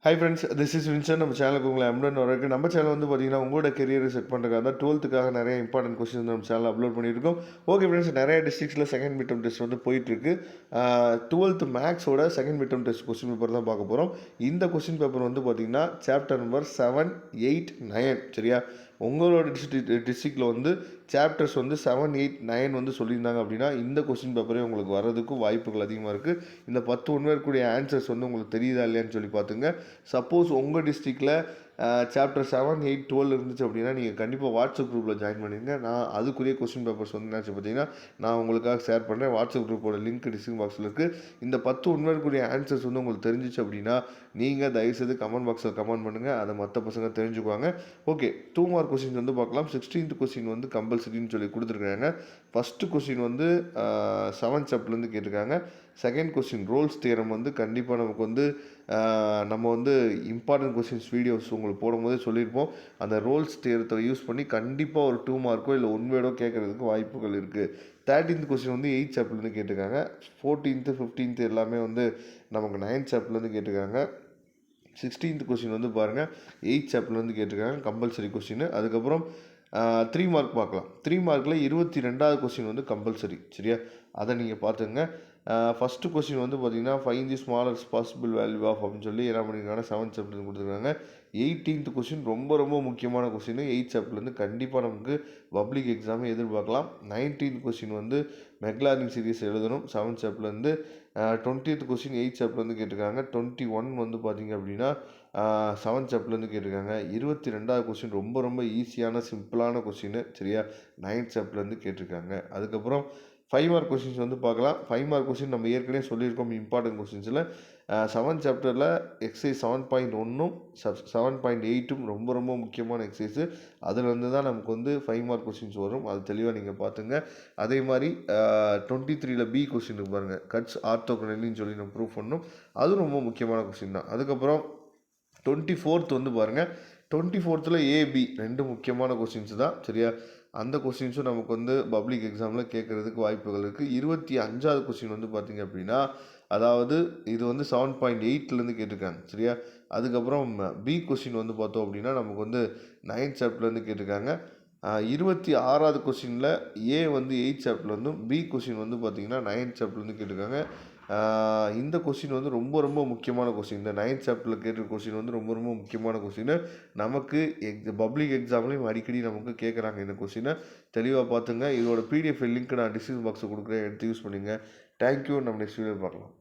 Hi friends, this is Vincent. நம்ம சேனலுக்கு உங்களை அன்புடன் வரவேற்கிறேன். நம்ம சேனல் வந்து பார்த்தீங்கன்னா, உங்களோட கெரியரை செட் பண்ணுறதுக்காக தான் 12த்துக்காக நிறைய இம்பார்ட்டன்ட் கொஸ்டின் வந்து நம்ம சேனலில் அப்லோட் பண்ணியிருக்கோம். ஓகே ஃப்ரெண்ட்ஸ், நிறைய டிஸ்ட்ரிக்ஸில் செகண்ட் மிட் டெர்ம் டெஸ்ட் வந்து போயிட்டுருக்கு. 12th மேக்ஸோட second mid term test question paper தான் பார்க்க போகிறோம். இந்த கொஸ்டின் பேப்பர் வந்து பார்த்தீங்கன்னா சாப்டர் நம்பர் 7, 8, 9 சரியா. உங்களோட டிஸ்ட்ரிக்டில் வந்து சாப்டர்ஸ் வந்து 7, 8, 9 வந்து சொல்லியிருந்தாங்க அப்படின்னா இந்த கொஸ்டின் பேப்பரே உங்களுக்கு வர்றதுக்கும் வாய்ப்புகள் அதிகமாக இருக்குது. இந்த 10 ஒன்று இருக்கக்கூடிய ஆன்சர்ஸ் வந்து உங்களுக்கு தெரியுதா இல்லையான்னு சொல்லி பார்த்துங்க. சப்போஸ் உங்கள் டிஸ்ட்ரிக்டில் சாப்டர் 7, 8, 12 இருந்துச்சு அப்படின்னா நீங்கள் கண்டிப்பாக வாட்ஸ்அப் குரூப்பில் ஜாயின் பண்ணிடுங்க. நான் அதுக்குரிய கொஸ்டின் பேப்பர்ஸ் வந்து என்னாச்சு பார்த்தீங்கன்னா நான் உங்களுக்காக ஷேர் பண்ணுறேன். வாட்ஸ்அப் குரூப்போட லிங்க் டிஸ்கிரிப்ஷன் பாக்ஸில் இருக்குது. இந்த 10 உண்மைக்குரிய ஆன்சர்ஸ் வந்து உங்களுக்கு தெரிஞ்சிச்சு அப்படின்னா நீங்கள் தயவுசெய்து கமெண்ட் பாக்ஸில் கமெண்ட் பண்ணுங்கள். அதை மற்ற பசங்க தெரிஞ்சுக்குவாங்க. ஓகே, 2 மார்க் கொஸ்டின் வந்து பார்க்கலாம். 16th கொஸ்டின் வந்து கம்பல்சரின்னு சொல்லி கொடுத்துருக்காங்க. ஃபஸ்ட்டு கொஸ்டின் வந்து 7th சாப்டர்லேருந்து கேட்டிருக்காங்க. செகண்ட் கொஸ்டின் ரோல்ஸ் தியரம் வந்து கண்டிப்பாக நமக்கு வந்து நம்ம வந்து இம்பார்ட்டன்ட் கொஸ்டின்ஸ் வீடியோஸ் உங்களுக்கு போடும்போதே சொல்லியிருப்போம். அந்த ரோல்ஸ் தியரத்தை யூஸ் பண்ணி கண்டிப்பாக ஒரு 2 மார்க்கோ இல்லை 1 வேர்டோ கேட்குறதுக்கு வாய்ப்புகள் இருக்குது. 13th கொஸ்டின் வந்து 8th சாப்டர்லேருந்து கேட்டிருக்காங்க. 14th, 15th எல்லாமே வந்து நமக்கு 9th சாப்டர்லேருந்து கேட்டிருக்காங்க. 16th கொஸ்டின் வந்து பாருங்கள் 8th சாப்டர்லேருந்து கேட்டிருக்காங்க, கம்பல்சரி கொஸ்டின். அதுக்கப்புறம் 3 மார்க் பார்க்கலாம். 3 மார்க்கில் 22வது கொஸ்டின் வந்து கம்பல்சரி சரியா. அதை நீங்கள் பார்த்துங்க. ஃபஸ்ட்டு கொஸ்டின் வந்து பார்த்தீங்கன்னா find the smallest possible value of அப்படின்னு சொல்லி என்ன பண்ணியிருக்காங்க 7th சாப்டர்லேருந்து கொடுத்துருக்காங்க. 18th கொஸ்டின் ரொம்ப ரொம்ப முக்கியமான கொஸ்டின். 8th சாப்டர்லேருந்து கண்டிப்பாக நமக்கு பப்ளிக் எக்ஸாமே எதிர்பார்க்கலாம். 19th கொஸ்டின் வந்து மெக்லாரின் சீரிஸ் எழுதணும் 7th சாப்டர்லேருந்து. 20th கொஸ்டின் 8th சாப்டர்லேருந்து கேட்டிருக்காங்க. 21 வந்து பார்த்தீங்க அப்படின்னா 7th சாப்டர்லேருந்து கேட்டிருக்காங்க. 22வது கொஸ்டின் ரொம்ப ரொம்ப ஈஸியான சிம்பிளான கொஸ்டின் சரியா. 9th சாப்டர்லேருந்து கேட்டிருக்காங்க. அதுக்கப்புறம் 5 மார்க் கொஸ்டின்ஸ் வந்து பார்க்கலாம். 5 மார்க் கொஸ்டின் நம்ம ஏற்கனவே சொல்லியிருக்கோம் இம்பார்ட்டன்ட் கொஸ்டின்ஸில். 7th சாப்டரில் எக்ஸசைஸ் 7.1ம் 7.8ம் ரொம்ப ரொம்ப முக்கியமான எக்ஸசைஸு. அதுலேருந்து தான் நமக்கு வந்து 5 மார்க் கொஸ்டின்ஸ் வரும். அது தெளிவாக நீங்கள் பார்த்துங்க. அதே மாதிரி 23ல் பி கொஸ்டின் பாருங்கள், கட்ஸ் ஆர்த்தோகனலின்னு சொல்லி நம்ம ப்ரூவ் பண்ணணும். அதுவும் ரொம்ப முக்கியமான கொஸ்டின் தான். அதுக்கப்புறம் 24th வந்து பாருங்கள், 24th ஏபி 2 முக்கியமான கொஸ்டின்ஸ் தான் சரியா. அந்த கொஸ்டின்ஸும் நமக்கு வந்து பப்ளிக் எக்ஸாமில் கேட்குறதுக்கு வாய்ப்புகள் இருக்குது. 25வது கொஸ்டின் வந்து பார்த்திங்க அப்படின்னா அதாவது இது வந்து 7.8லேருந்து கேட்டிருக்காங்க சரியா. அதுக்கப்புறம் பி கொஸ்டின் வந்து பார்த்தோம் அப்படின்னா நமக்கு வந்து 9th சாப்டர்லேருந்து கேட்டிருக்காங்க. 26வது கொஸ்டினில் ஏ வந்து 8th சாப்டர்லேருந்தும் பி கொஸ்டின் வந்து பார்த்திங்கன்னா 9th சாப்டர்லேருந்து கேட்டிருக்காங்க. இந்த கொஸ்டின் வந்து ரொம்ப ரொம்ப முக்கியமான கொஸ்டின். இந்த 9th சாப்டரில் கேட்டிருக்க கொஸ்டின் வந்து ரொம்ப ரொம்ப முக்கியமான கொஸ்டின். நமக்கு பப்ளிக் எக்ஸாம்லேயும் அடிக்கடி நமக்கு கேட்குறாங்க இந்த கொஸ்டினை. தெளிவாக பார்த்துங்க. இதோட பிடிஎஃப் லிங்க் நான் டிஸ்கிரிப்ஷன் பாக்ஸில் கொடுக்குறேன், எடுத்து யூஸ் பண்ணுங்க. தேங்க்யூ. நம்ம நெக்ஸ்ட் வீடியோ பார்க்கலாம்.